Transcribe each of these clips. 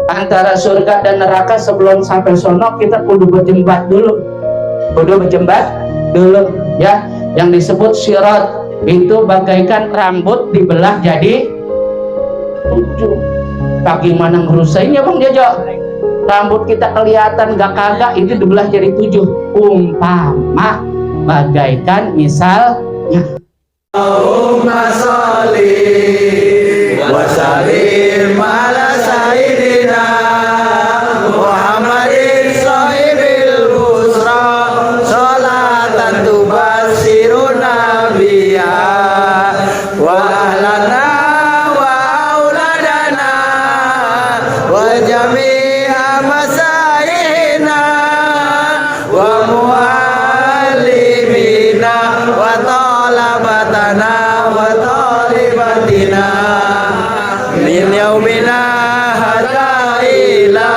antara surga dan neraka. Sebelum sampai sono kita kudu berjembat dulu, ya. Yang disebut sirat itu bagaikan rambut dibelah jadi 7. Bagaimana ngerusainnya Bang Jojo? Rambut kita kelihatan gak kagak, itu dibelah jadi 7. Umpama bagaikan misalnya, Allahumma sholli wa sallim ala sayyidina Muhammadin sahibil busra sholatan tubassiruna biha wa ahlana wa auladana wa jami'a masaihina wa muallimina wa talabatana wa talibatina min yaumina hadza ila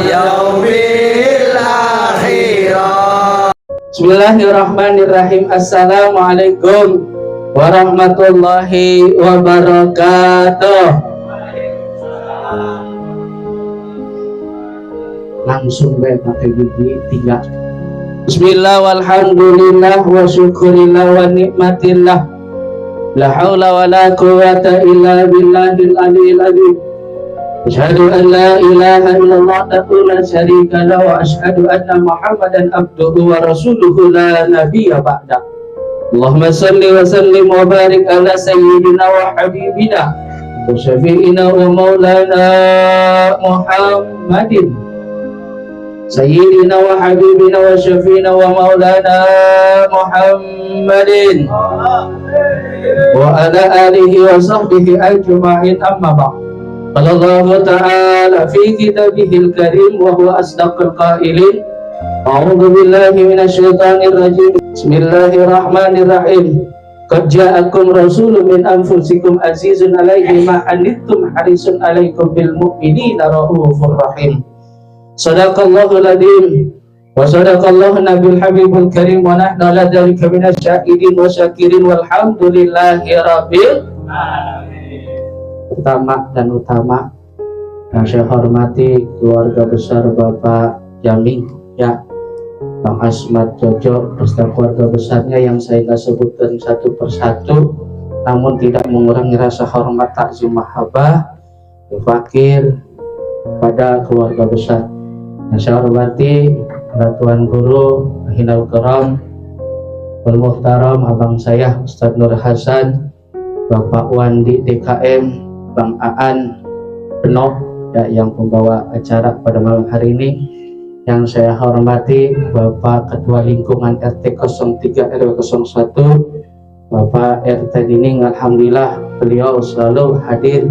yaumil akhirah. Bismillahirrahmanirrahim. Assalamualaikum warahmatullahi wabarakatuh. Langsung pakai gigi 3. Bismillah walhamdulillah wa syukurillah wa nikmatillah, la haula wa la quwata illa billahil aliyil azim. Asyhadu an la ilaha illallah wahdahu la syarika lahu wa asyhadu anna Muhammadan abduhu wa rasuluhu la nabiyya ba'da. Allahumma salli wa sallim wa barik ala sayyidina wa habibina wa syafi'ina wa maulana Muhammadin Sayyidina wa habibina wa syafi'ina wa maulana Muhammadin wa ala alihi wa sahbihi ajma'in, amma ba'd. Qala Allah ta'ala fi kitabihil karim wa huwa asdaqul qailin. A'udzu billahi minasy syaithanir rajim. Bismillahirrahmanirrahim. Qad ja'akum rasulun min anfusikum azizun 'alaihi ma anittum harisun 'alaikum bil mu'minina raufur rahim. Sadaqallahul adzim wa sadaqallahu nabiyul habibul karim wa nahnu ala dzalika minasy syahidin wa syakirin walhamdulillahi rabbil alamin. Pertama dan utama yang saya hormati keluarga besar Bapak Jaming, ya, Bang Asmat Jojo beserta keluarga besarnya yang saya nggak sebutkan satu persatu, namun tidak mengurangi rasa hormat, takzim, mahabbah, fakir pada keluarga besar. Yang saya hormati para Tuan Guru, Hinal Karam, Wal Muhtaram, abang saya Ustadz Nur Hasan, Bapak Wandi DKM, Bang Aan Beno, ya, yang pembawa acara pada malam hari ini. Yang saya hormati Bapak Ketua Lingkungan RT 03 RW 01, Bapak RT Dining. Alhamdulillah beliau selalu hadir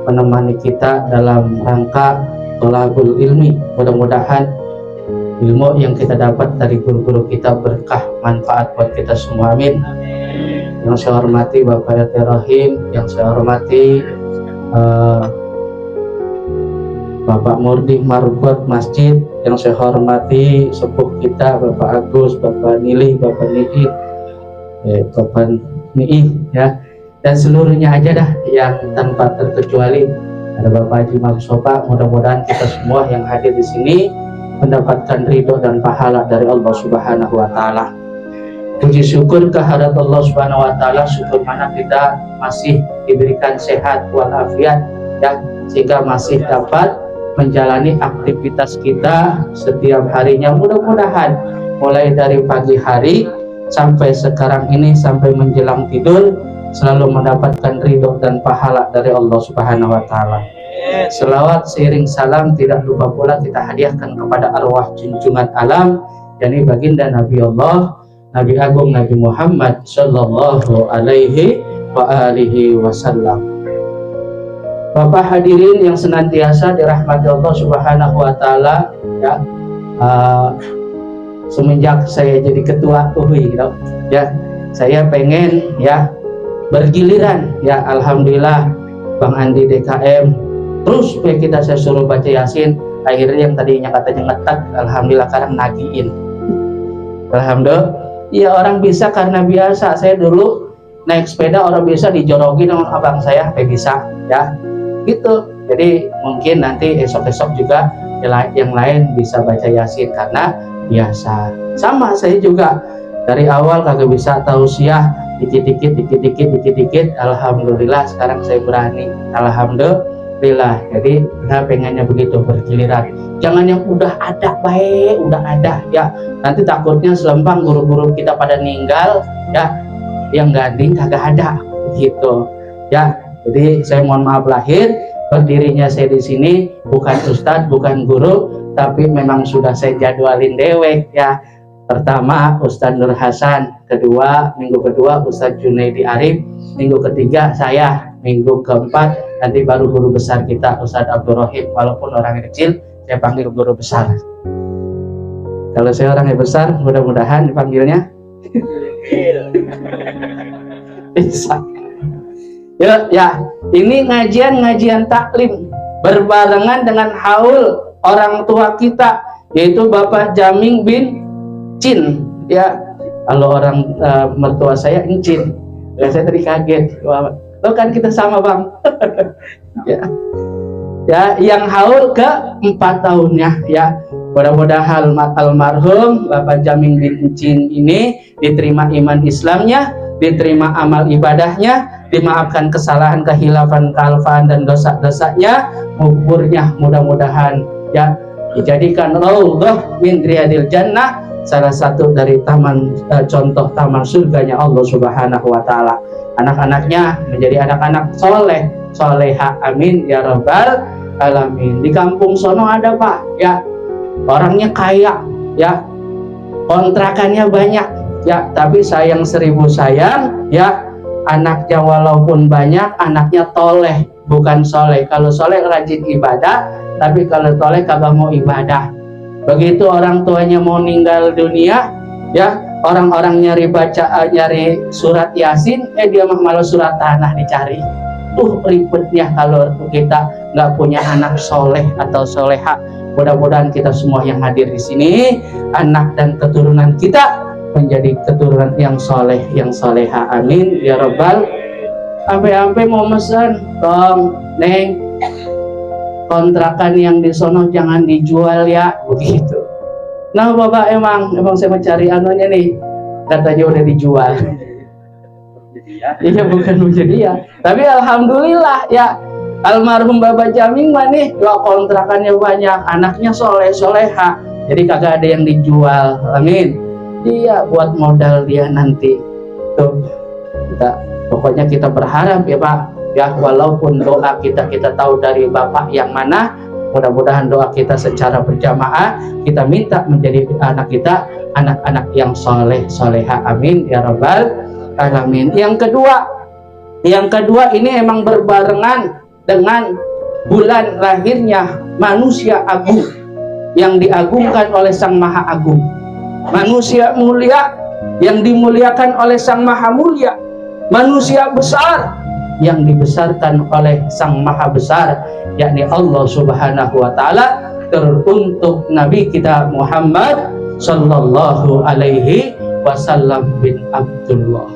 menemani kita dalam rangka thalabul ilmi. Mudah-mudahan ilmu yang kita dapat dari guru-guru kita berkah manfaat buat kita semua, amin. Yang saya hormati Bapak RT Rahim, yang saya hormati Bapak Murdi Marbot Masjid, yang saya hormati sepuh kita Bapak Agus, Bapak Nili, Bapak Niki, Bapak Nii, ya, dan seluruhnya aja dah yang tanpa terkecuali. Ada Bapak Haji Magsopa. Mudah-mudahan kita semua yang hadir di sini mendapatkan ridho dan pahala dari Allah Subhanahu wa Ta'ala. Puji syukur kehadirat Allah Subhanahu wa Ta'ala, syukur mana kita masih diberikan sehat walafiat, ya, sehingga masih dapat menjalani aktivitas kita setiap harinya. Mudah-mudahan mulai dari pagi hari sampai sekarang ini sampai menjelang tidur selalu mendapatkan ridho dan pahala dari Allah Subhanahu wa Ta'ala. Selawat seiring salam tidak lupa pula kita hadiahkan kepada arwah junjungan alam, yakni baginda Nabi Allah, Nabi Agung Nabi Muhammad sallallahu alaihi wa alihi wasallam. Bapak hadirin yang senantiasa dirahmati Allah Subhanahu wa Ta'ala, ya, semenjak saya jadi ketua UI, ya, saya pengen, ya, bergiliran, ya, alhamdulillah Bang Andi DKM terus supaya kita saya suruh baca Yasin, akhirnya yang tadinya katanya ngetak, alhamdulillah sekarang nagiin. Alhamdulillah, ya, orang bisa karena biasa. Saya dulu naik sepeda orang bisa dijorokin sama abang saya, bisa, ya, gitu. Jadi mungkin nanti esok-esok juga yang lain bisa baca Yasin karena biasa. Sama saya juga dari awal kagak bisa tausiah, dikit-dikit. Alhamdulillah sekarang saya berani. Alhamdulillah. Jadi saya pengennya begitu bergiliran. Jangan yang udah ada baik, udah ada ya. Nanti takutnya selempang guru-guru kita pada ninggal ya, yang ganding kagak ada gitu ya. Jadi saya mohon maaf lahir, berdirinya saya di sini bukan ustadz, bukan guru, tapi memang sudah saya jadwalin dewek ya. Pertama Ustadz Nur Hasan, minggu kedua Ustadz Junaidi Arif, minggu ketiga saya, minggu keempat nanti baru guru besar kita Ustadz Abdul Rahim. Walaupun orang kecil saya panggil guru besar. Kalau saya orangnya besar, mudah-mudahan dipanggilnya bisa. Ya, ini ngajian taklim berbarengan dengan haul orang tua kita, yaitu Bapak Jaming bin Cin. Ya, kalau orang mertua saya Encin. Ya, saya tadi kaget. Wah, lo kan kita sama bang. Ya, yang haul ke 4 tahunnya ya. Mudah-mudahan almarhum Bapak Jaming bin Cin ini diterima iman Islamnya, diterima amal ibadahnya, dimaafkan kesalahan, kehilafan, kealfaan dan dosa-dosanya, kuburnya mudah-mudahan ya dijadikan raudhah min riyadil jannah, salah satu dari contoh taman surganya Allah Subhanahu wa taala. Anak-anaknya menjadi anak-anak soleh, soleha, amin ya rabbal alamin. Di kampung sono ada Pak ya, orangnya kaya ya, kontrakannya banyak ya, tapi sayang 1000 sayang ya, anaknya walaupun banyak, anaknya toleh bukan soleh. Kalau soleh rajin ibadah, tapi kalau toleh kagak mau ibadah. Begitu orang tuanya mau meninggal dunia ya, orang-orang nyari surat Yasin, dia malah surat tanah dicari. Ribetnya kalau kita nggak punya anak soleh atau soleha. Mudah-mudahan kita semua yang hadir di sini, anak dan keturunan kita menjadi keturunan yang soleh, yang soleha, amin ya rabbal. Sampai mau mesen, tong neng, kontrakan yang di sono jangan dijual ya, begitu. Nah bapak emang saya mencari anunya nih, katanya udah dijual. Iya bukan menjadi ya, tapi alhamdulillah ya, almarhum Bapak Jaming mah nih, kontrakannya banyak, anaknya soleh soleha, jadi kagak ada yang dijual, amin. Iya buat modal dia nanti. Tuh, pokoknya kita berharap ya Pak ya, walaupun doa kita tahu dari Bapak yang mana, mudah-mudahan doa kita secara berjamaah kita minta menjadi anak kita anak-anak yang soleh soleha, amin ya rabbal alamin. Yang kedua ini emang berbarengan dengan bulan lahirnya manusia agung yang diagungkan oleh Sang Maha Agung, manusia mulia yang dimuliakan oleh Sang Maha Mulia, manusia besar yang dibesarkan oleh Sang Maha Besar, yakni Allah Subhanahu wa taala, teruntuk Nabi kita Muhammad sallallahu alaihi wasallam bin Abdullah.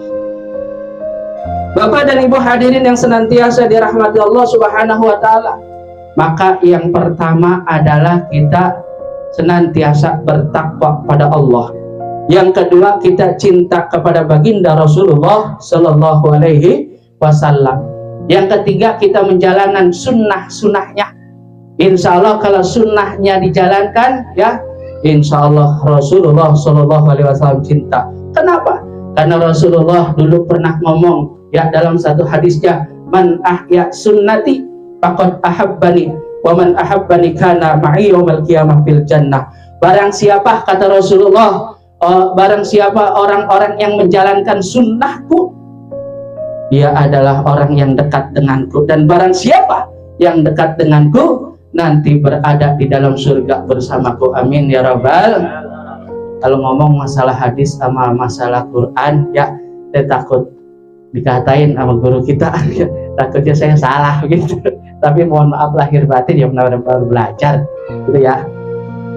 Bapak dan Ibu hadirin yang senantiasa dirahmati Allah Subhanahu wa taala, maka yang pertama adalah kita senantiasa bertakwa pada Allah. Yang kedua, kita cinta kepada baginda Rasulullah sallallahu alaihi wasallam. Yang ketiga, kita menjalankan sunnah-sunnahnya. Insya Allah kalau sunnahnya dijalankan ya, insya Allah Rasulullah sallallahu alaihi wasallam cinta. Kenapa? Karena Rasulullah dulu pernah ngomong ya dalam satu hadisnya, man ahya sunnati faqad ahabbani wa man ahabbani kana ma'i yaumil qiyamah fil jannah. Barang siapa, kata Rasulullah, barang siapa orang-orang yang menjalankan sunnahku, dia adalah orang yang dekat denganku, dan barang siapa yang dekat denganku nanti berada di dalam surga bersamaku, amin ya rabbal. Kalau ngomong masalah hadis sama masalah Quran ya, saya takut dikatain sama guru kita ya, takutnya saya salah begitu. Tapi mohon maaf lahir batin ya, benar-benar belajar gitu ya.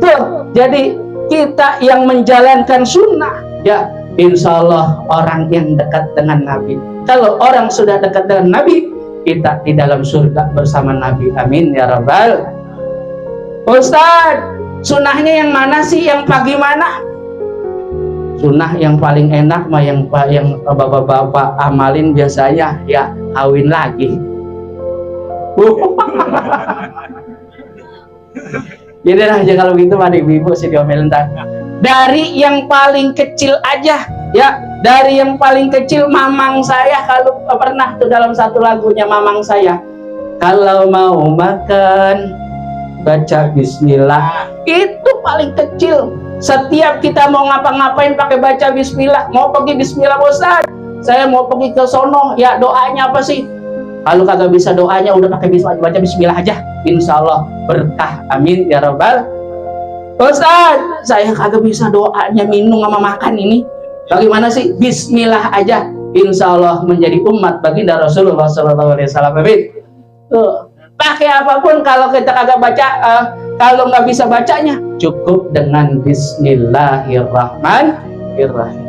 Tuh, jadi kita yang menjalankan sunnah ya, insya Allah orang yang dekat dengan Nabi. Kalau orang sudah dekat dengan Nabi, kita di dalam surga bersama Nabi. Amin ya rabbal. Ustaz, sunnahnya yang mana sih, yang pagi mana? Sunnah yang paling enak mah yang bapak-bapak amalin biasanya ya kawin lagi. Jadi aja kalau gitu pada ibu-ibu sih diomelin tadi. Dari yang paling kecil aja ya, dari yang paling kecil mamang saya kalau pernah tuh dalam satu lagunya mamang saya, kalau mau makan baca bismillah, itu paling kecil. Setiap kita mau ngapa-ngapain pakai baca bismillah. Mau pergi bismillah Ustaz, saya mau pergi ke sono ya, doanya apa sih? Kalau kagak bisa doanya udah pakai bismillah, baca bismillah aja, insya Allah berkah. Amin ya rabbal. Ustaz, saya kagak bisa doanya minum sama makan ini, bagaimana sih? Bismillah aja, insya Allah menjadi umat baginda Rasulullah SAW. Amin. Tuh, pakai apapun kalau kita kagak baca, kalau nggak bisa bacanya cukup dengan Bismillahirrahmanirrahim.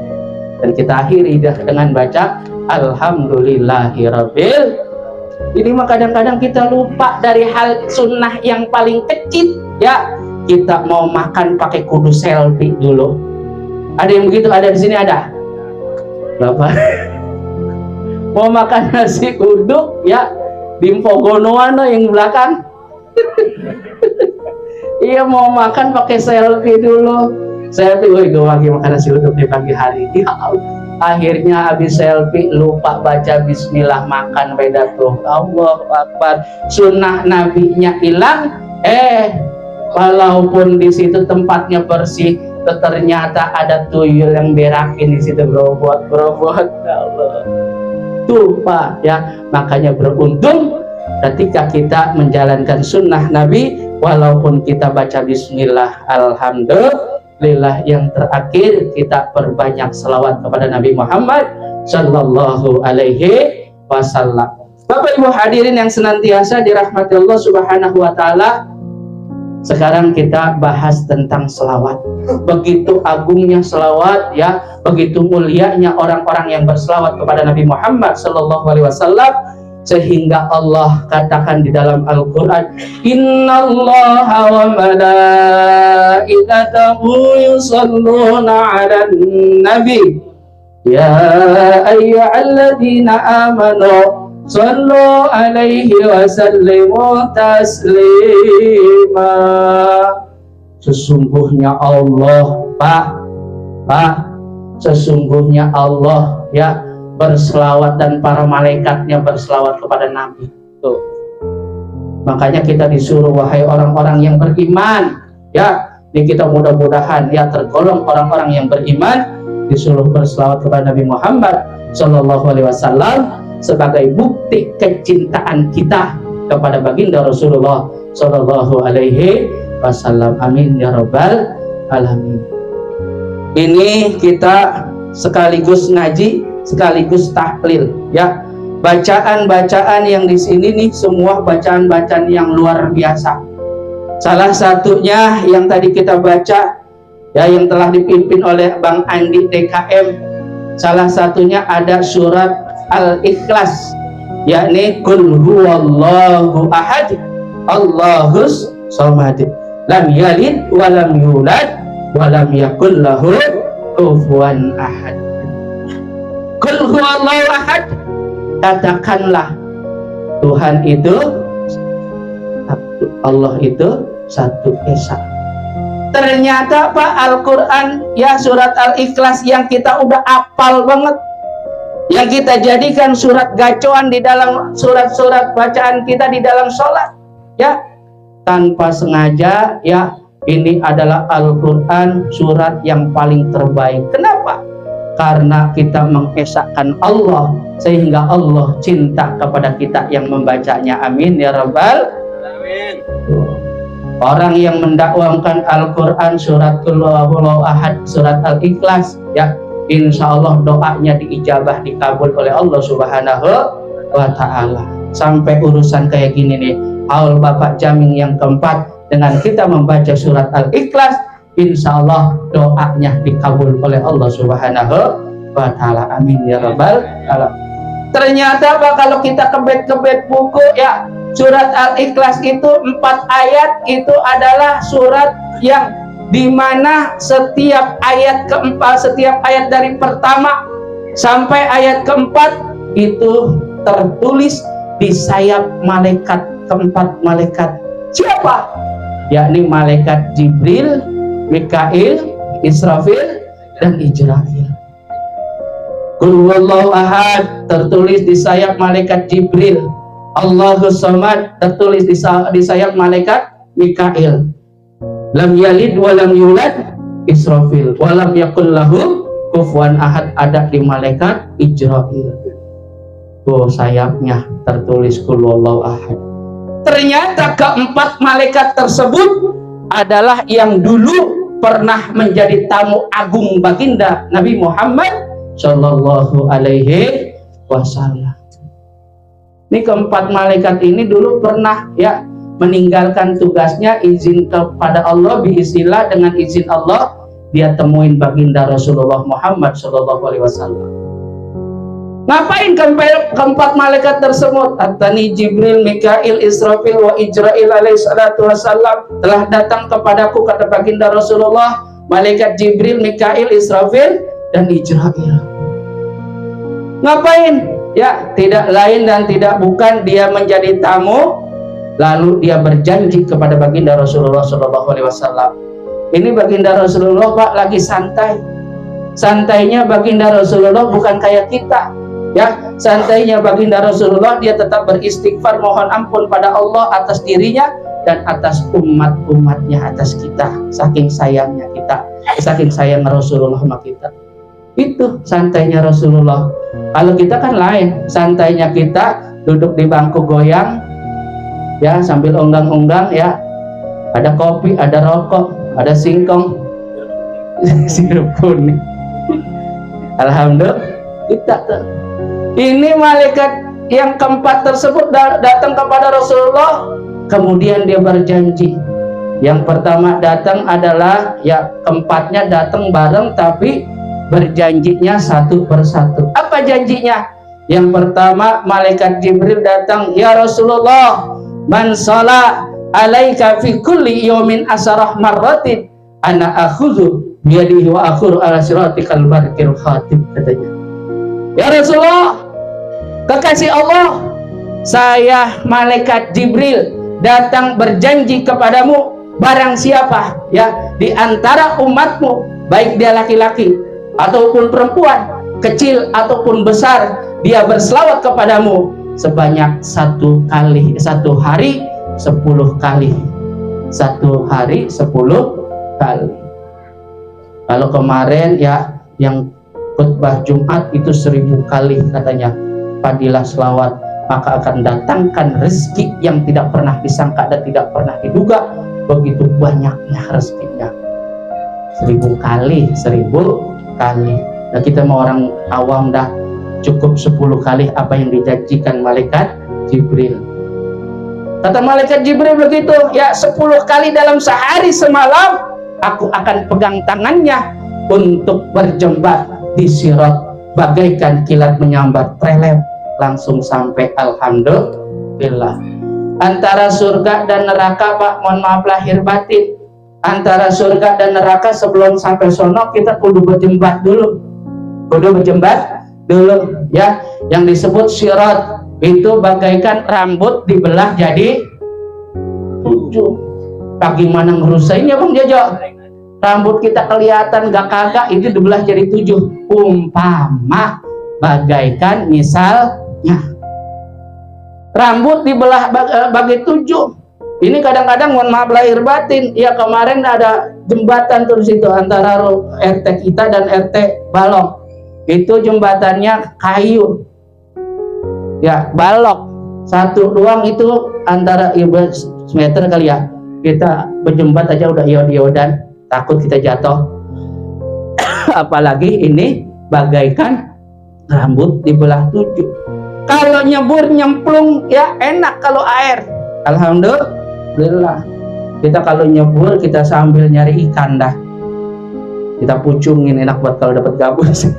Dan kita akhiri dengan baca Alhamdulillahirabbil. Ini mah kadang-kadang kita lupa dari hal sunnah yang paling kecil ya. Kita mau makan pakai kudu selfie dulu. Ada yang begitu? Ada di sini ada? Bapak mau makan nasi uduk ya, di Mpogonoano yang belakang. Iya, mau makan pakai selfie dulu. Selfie, woi gue lagi makan nasi uduk di pagi hari. Ya, akhirnya habis selfie lupa baca bismillah, makan beda tuh. Allahu Akbar. Sunnah nabinya hilang. Walaupun di situ tempatnya bersih, ternyata ada tuyul yang berakin di situ, berobot. Ya Allah. Tuh Pak ya, makanya beruntung ketika kita menjalankan sunnah Nabi, walaupun kita baca bismillah, alhamdulillah. Yang terakhir kita perbanyak selawat kepada Nabi Muhammad sallallahu alaihi wasallam. Bapak Ibu hadirin yang senantiasa dirahmati Allah Subhanahu wa taala, sekarang kita bahas tentang selawat. Begitu agungnya selawat ya, begitu mulianya orang-orang yang berselawat kepada Nabi Muhammad sallallahu alaihi wasallam, sehingga Allah katakan di dalam Al-Quran, Innallaha wa malaikatahu yusalluna 'alan nabi ya ayyuhalladzina amanu sallu alaihi wa sallimu taslima. Sesungguhnya Allah Pak, sesungguhnya Allah ya berselawat dan para malaikatnya berselawat kepada Nabi. Tuh. Makanya kita disuruh, wahai orang-orang yang beriman ya, ini kita mudah-mudahan ya tergolong orang-orang yang beriman, disuruh berselawat kepada Nabi Muhammad sallallahu alaihi wasallam sebagai bukti kecintaan kita kepada baginda Rasulullah sallallahu alaihi wasallam. Amin ya rabbal alamin. Ini kita sekaligus ngaji, sekaligus tahlil ya. Bacaan-bacaan yang di sini nih semua bacaan-bacaan yang luar biasa. Salah satunya yang tadi kita baca ya, yang telah dipimpin oleh Bang Andi DKM. Salah satunya ada surat Al-Ikhlas, yakni Qul huwallahu ahad Allahus samad lam yalid wa lam yulad wa lam yakul lahu kufuwan ahad. Qul huwallahu ahad, katakanlah Tuhan itu satu, Allah itu satu esa. Ternyata Pak, Al-Quran ya, surat Al-Ikhlas yang kita udah hafal banget, yang kita jadikan surat gacoan di dalam surat-surat bacaan kita di dalam sholat ya, tanpa sengaja ya, ini adalah Al-Quran surat yang paling terbaik. Kenapa? Karena kita mengesahkan Allah sehingga Allah cinta kepada kita yang membacanya. Amin ya rabbal alamin. Orang yang mendakwahkan Al-Quran surat Qul huwallahu ahad, surat Al-Ikhlas ya, insya Allah doanya diijabah, dikabul oleh Allah Subhanahu wa ta'ala. Sampai urusan kayak gini nih, haul Bapak Jaming yang keempat, dengan kita membaca surat Al-Ikhlas, insya Allah doanya dikabul oleh Allah Subhanahu wa ta'ala. Amin ya rabbal alamin. Ternyata Pak, kalau kita kebet-kebet buku ya, surat Al-Ikhlas itu 4 ayat, itu adalah surat yang dimana setiap ayat keempat, setiap ayat dari pertama sampai ayat keempat itu tertulis di sayap malaikat keempat. Malaikat siapa? Yakni malaikat Jibril, Mikail, Israfil, dan Ijrail. Qul huwallahu ahad tertulis di sayap malaikat Jibril. Allahus samad tertulis di sayap malaikat Mikail. Lam yalid wa lam yulad Israfil wa lam yakul lahu kufuwan ahad ada di malaikat Ijrail. Tuh sayapnya tertulis qul huwallahu ahad. Ternyata keempat malaikat tersebut adalah yang dulu pernah menjadi tamu agung baginda Nabi Muhammad Shallallahu Alaihi Wasallam. Ini keempat malaikat ini dulu pernah ya meninggalkan tugasnya, izin kepada Allah, biiznillah, dengan izin Allah dia temuin baginda Rasulullah Muhammad Shallallahu Alaihi Wasallam. Ngapain keempat malaikat tersebut? Atani Jibril, Mikail, Israfil, wa Ijrail alaihi salatu wassalam telah datang kepadaku, kata baginda Rasulullah, malaikat Jibril, Mikail, Israfil, dan Ijrail. Ngapain? Ya, tidak lain dan tidak bukan dia menjadi tamu, lalu dia berjanji kepada baginda Rasulullah Shallallahu Alaihi Wasallam. Ini baginda Rasulullah Pak lagi santai. Santainya baginda Rasulullah bukan kayak kita. Ya, santainya baginda Rasulullah dia tetap beristighfar, mohon ampun pada Allah atas dirinya dan atas umat-umatnya, atas kita. Saking sayangnya kita, saking sayang Rasulullah sama kita. Itu santainya Rasulullah. Kalau kita kan lain, santainya kita duduk di bangku goyang, ya sambil onggang-onggang, ya ada kopi, ada rokok, ada singkong, sirup kuning. Alhamdulillah kita tuh. Ini malaikat yang keempat tersebut datang kepada Rasulullah, kemudian dia berjanji. Yang pertama datang adalah ya keempatnya datang bareng tapi berjanjinya satu persatu. Apa janjinya? Yang pertama malaikat Jibril datang, ya Rasulullah, man shala alaika fi kulli yawmin asarah marratin ana akhudhu biyadihi wa akhuru ala siratikal barqil khatib, katanya. Ya Rasulullah, kekasih Allah, saya malaikat Jibril datang berjanji kepadamu, barang siapa ya di antara umatmu, baik dia laki-laki ataupun perempuan, kecil ataupun besar, dia berselawat kepadamu sebanyak 1 hari 10 kali. 1 hari 10 kali. Kalau kemarin ya yang khutbah Jumat itu 1000 kali katanya fadilah selawat, maka akan datangkan rezeki yang tidak pernah disangka dan tidak pernah diduga, begitu banyaknya rezekinya. 1000 kali, 1000 kali. Nah kita mau orang awam dah cukup 10 kali apa yang dijanjikan malaikat Jibril. Kata malaikat Jibril begitu, ya 10 kali dalam sehari semalam aku akan pegang tangannya untuk berjembat di sirat bagaikan kilat menyambar trelem, langsung sampai alhamdulillah. Antara surga dan neraka Pak, mohon maaf lahir batin, antara surga dan neraka sebelum sampai sono kita kudu berjembat dulu, ya. Yang disebut sirat itu bagaikan rambut dibelah jadi 7. Bagaimana ngerusainnya Bang Jojo? Rambut kita kelihatan gak kagak, itu dibelah jadi 7. Umpama bagaikan misalnya rambut dibelah bagi 7. Ini kadang-kadang mohon maaf lahir batin, ya kemarin ada jembatan tuh di situ antara RT kita dan RT Balong. Itu jembatannya kayu. Ya, balok. Satu doang itu antara meter kali ya. Kita berjembat aja udah iod-iodan, takut kita jatuh. Apalagi ini bagaikan rambut dibelah 7. Kalau nyebur nyemplung ya enak kalau air. Alhamdulillah. Kita kalau nyebur kita sambil nyari ikan dah. Kita pucungin, enak buat kalau dapat gabus.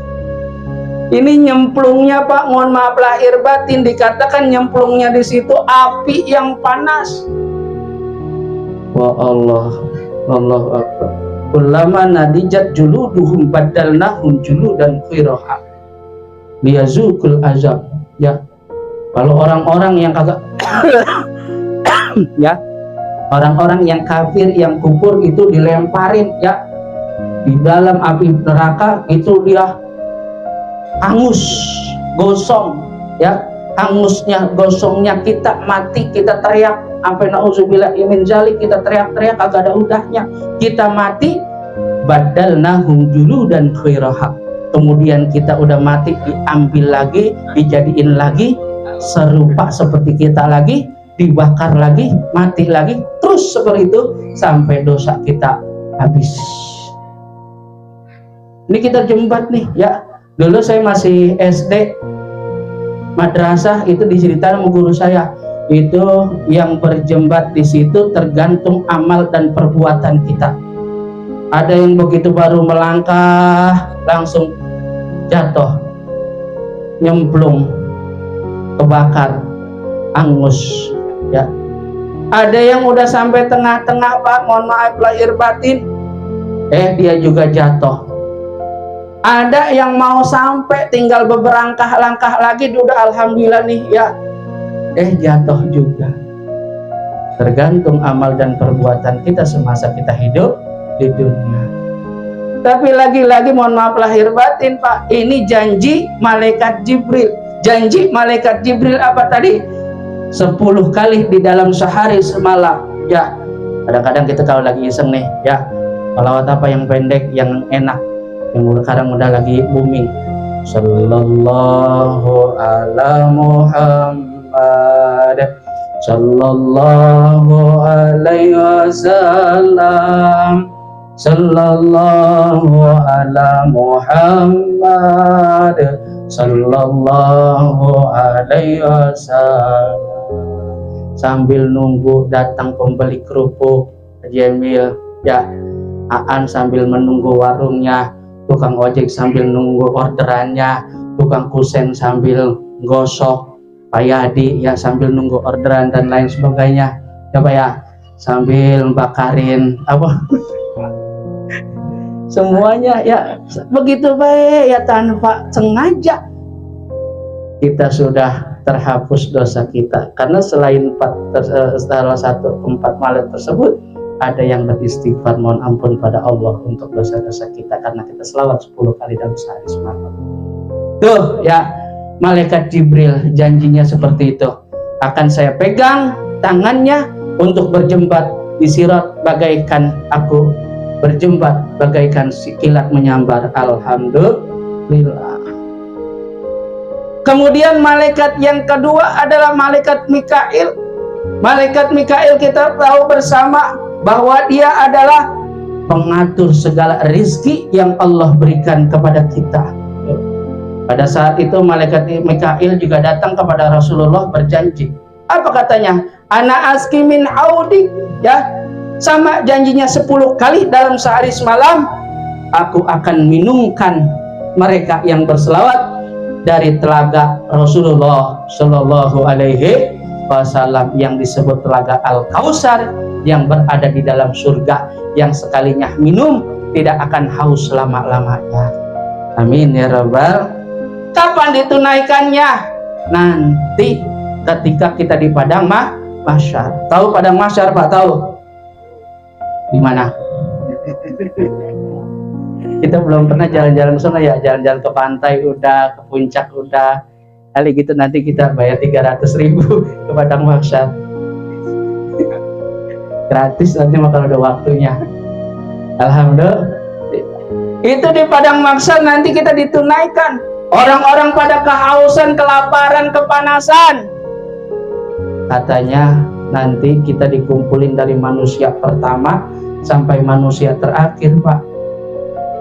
Ini nyemplungnya Pak, mohon maaf lahir batin, dikatakan nyemplungnya di situ api yang panas. Wa Allah, Allahu Akbar. Kullama nadijat juluduhum badalnahum juludan khiraha liyazukul azab. Ya, kalau orang-orang yang kagak ya, orang-orang yang kafir, yang kufur itu dilemparin ya di dalam api neraka, itu dia hangus, gosong ya, hangusnya, gosongnya kita mati, kita teriak sampai nauzubillah min zalik, kita teriak-teriak agak ada udahnya, kita mati. Badalnahum juludan khiraha, kemudian kita udah mati diambil lagi, dijadiin lagi serupa seperti kita lagi, dibakar lagi, mati lagi, terus seperti itu sampai dosa kita habis. Ini kita jembat nih ya. Dulu saya masih SD, madrasah, itu diceritakan sama guru saya, itu yang berjembat di situ tergantung amal dan perbuatan kita. Ada yang begitu baru melangkah langsung jatuh, nyemplung, kebakar, angus ya. Ada yang udah sampai tengah-tengah Pak, mohon maaf lahir batin, dia juga jatuh. Ada yang mau sampai tinggal beberapa langkah lagi, udah alhamdulillah nih ya, jatuh juga. Tergantung amal dan perbuatan kita semasa kita hidup di dunia. Tapi lagi-lagi mohon maaf lahir batin Pak, ini janji malaikat Jibril. Janji malaikat Jibril apa tadi? 10 kali di dalam sehari semalam ya. Kadang-kadang kita kalau lagi iseng nih ya, sholawat apa yang pendek, yang enak, yang sekarang udah lagi booming, sallallahu ala Muhammad sallallahu alaihi wasallam, sallallahu ala Muhammad sallallahu alaihi wasallam. Sambil nunggu datang pembeli kerupuk Jamil ya, Aan sambil menunggu warungnya, tukang ojek sambil nunggu orderannya, tukang kusen sambil gosok, Pak Yadi ya sambil nunggu orderan dan lain sebagainya ya Pak ya, sambil bakarin apa semuanya ya, begitu baik ya, tanpa sengaja kita sudah terhapus dosa kita. Karena selain salah satu 4 malam tersebut, ada yang beristighfar mohon ampun pada Allah untuk dosa-dosa kita, karena kita selawat 10 kali dalam sehari semalam. Tuh ya, malaikat Jibril janjinya seperti itu. Akan saya pegang tangannya untuk berjembat di sirat, bagaikan aku berjembat, bagaikan kilat menyambar. Alhamdulillah. Kemudian malaikat yang kedua adalah malaikat Mikail. Malaikat Mikail kita tahu bersama bahwa dia adalah pengatur segala rizki yang Allah berikan kepada kita. Pada saat itu malaikat Mikail juga datang kepada Rasulullah berjanji. Apa katanya? Ana aski min audi ya, sama janjinya 10 kali dalam sehari semalam, aku akan minumkan mereka yang berselawat dari telaga Rasulullah Shallallahu Alaihi Wasallam yang disebut telaga Al-Kausar, yang berada di dalam surga, yang sekalinya minum tidak akan haus selama-lamanya. Amin ya Rabbal. Kapan ditunaikannya? Nanti ketika kita di padang mahsyar. Tahu padang mahsyar Pak? Tahu di mana? Kita belum pernah jalan-jalan ke sana ya, jalan-jalan ke pantai udah, ke puncak udah. Kali gitu nanti kita bayar 300.000 ke padang mahsyar. Gratis nanti mah kalau ada waktunya. Alhamdulillah. Itu di padang mahsyar nanti kita ditunaikan. Orang-orang pada kehausan, kelaparan, kepanasan. Katanya nanti kita dikumpulin dari manusia pertama sampai manusia terakhir Pak.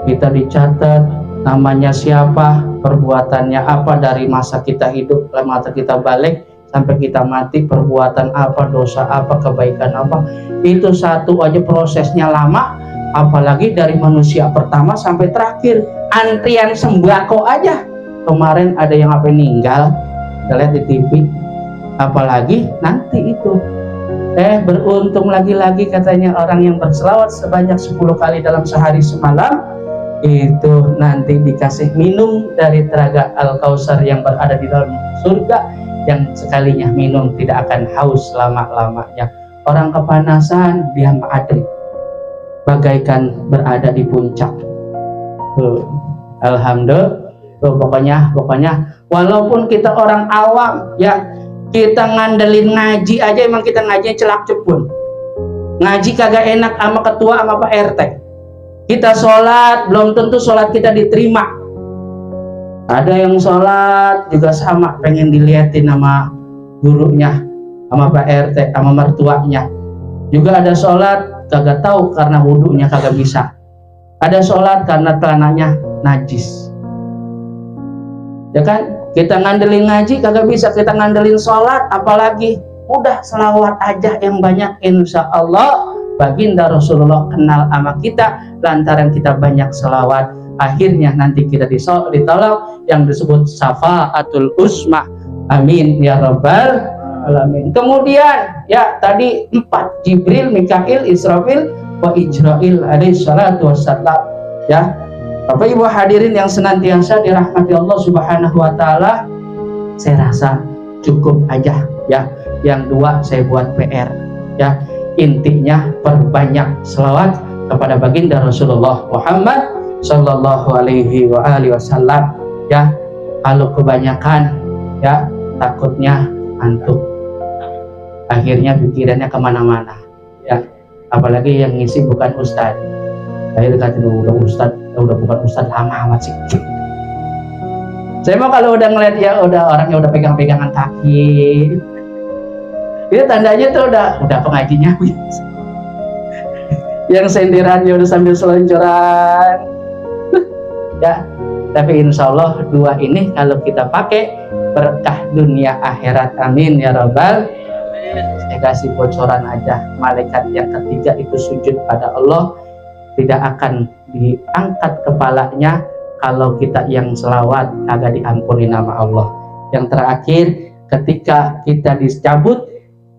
Kita dicatat namanya siapa, perbuatannya apa dari masa kita hidup, masa kita balik sampai kita mati, perbuatan apa, dosa apa, kebaikan apa. Itu satu aja prosesnya lama, apalagi dari manusia pertama sampai terakhir. Antrian sembako aja kemarin ada yang apa meninggal, kita lihat di TV, apalagi nanti itu. Beruntung lagi-lagi katanya orang yang berselawat sebanyak 10 kali dalam sehari semalam, itu nanti dikasih minum dari telaga Al-Kautsar yang berada di dalam surga, yang sekalinya minum tidak akan haus lama-lamanya. Orang kepanasan dia ma'adri, bagaikan berada di puncak. Alhamdulillah. Pokoknya walaupun kita orang awam ya, kita ngandelin ngaji aja, emang kita ngaji celak cepun. Ngaji kagak enak sama ketua sama Pak RT. Kita sholat belum tentu sholat kita diterima. Ada yang sholat juga sama pengen diliatin sama gurunya, sama Pak RT, sama mertuanya. Juga ada sholat kagak tahu karena wudhunya kagak bisa. Ada sholat karena celananya najis. Ya kan? Kita ngandelin ngaji kagak bisa, kita ngandelin sholat apalagi. Udah selawat aja yang banyak, insya Allah baginda Rasulullah kenal sama kita lantaran kita banyak selawat. Akhirnya nanti kita ditolong yang disebut syafaatul uzma. Amin ya rabbal alamin. Kemudian ya tadi 4, Jibril, Mikail, Israfil, wa Ijrail alaihi salatu wassalam. Ya Bapak Ibu hadirin yang senantiasa dirahmati Allah Subhanahu wa taala, saya rasa cukup aja ya. Yang 2 saya buat PR ya. Intinya perbanyak selawat kepada baginda Rasulullah Muhammad sallallahu alaihi wasallam ya. Kalau kebanyakan ya takutnya ngantuk. Akhirnya pikirannya kemana-mana ya. Apalagi yang ngisi bukan ustadz. Saya dikatain udah bukan ustadz lama amat sih. Saya mau kalau udah ngeliat ya udah orangnya udah pegang-pegangan kaki, itu tandanya tuh udah pengajinya. Yang sendirannya udah sambil selonjoran. Ya, tapi insya Allah 2 ini kalau kita pakai berkah dunia akhirat. Amin ya rabbal. Saya kasih bocoran aja, malaikat yang ketiga itu sujud pada Allah, tidak akan diangkat kepalanya kalau kita yang selawat kagak diampuni nama Allah. Yang terakhir, ketika kita dicabut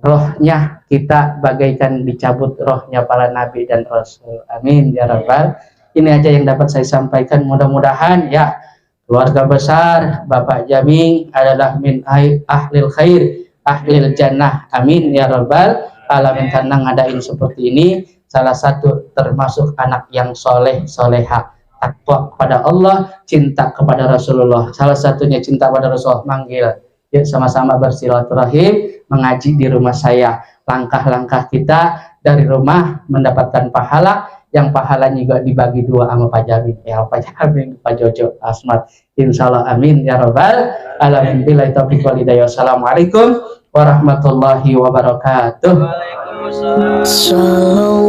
rohnya, kita bagaikan dicabut rohnya para nabi dan rasul. Amin ya rabbal. Ini aja yang dapat saya sampaikan. Mudah-mudahan ya keluarga besar Bapak Jaming adalah min ahlil khair, ahlil jannah. Amin ya rabbal alamin. Karena ngadain seperti ini, salah satu termasuk anak yang soleh soleha, takwa kepada Allah, cinta kepada Rasulullah. Salah satunya cinta kepada Rasulullah, manggil yuk sama-sama bersilaturahim mengaji di rumah saya. Langkah-langkah kita dari rumah mendapatkan pahala, yang pahalanya juga dibagi 2 sama Pak Jamin ya, Pak Jamin, Pak Jojo, Asmat, insyaallah. Amin ya rabbal alamin. Billahi taufiq wal hidayah. Wassalamualaikum warahmatullahi wabarakatuh. Waalaikumsalam.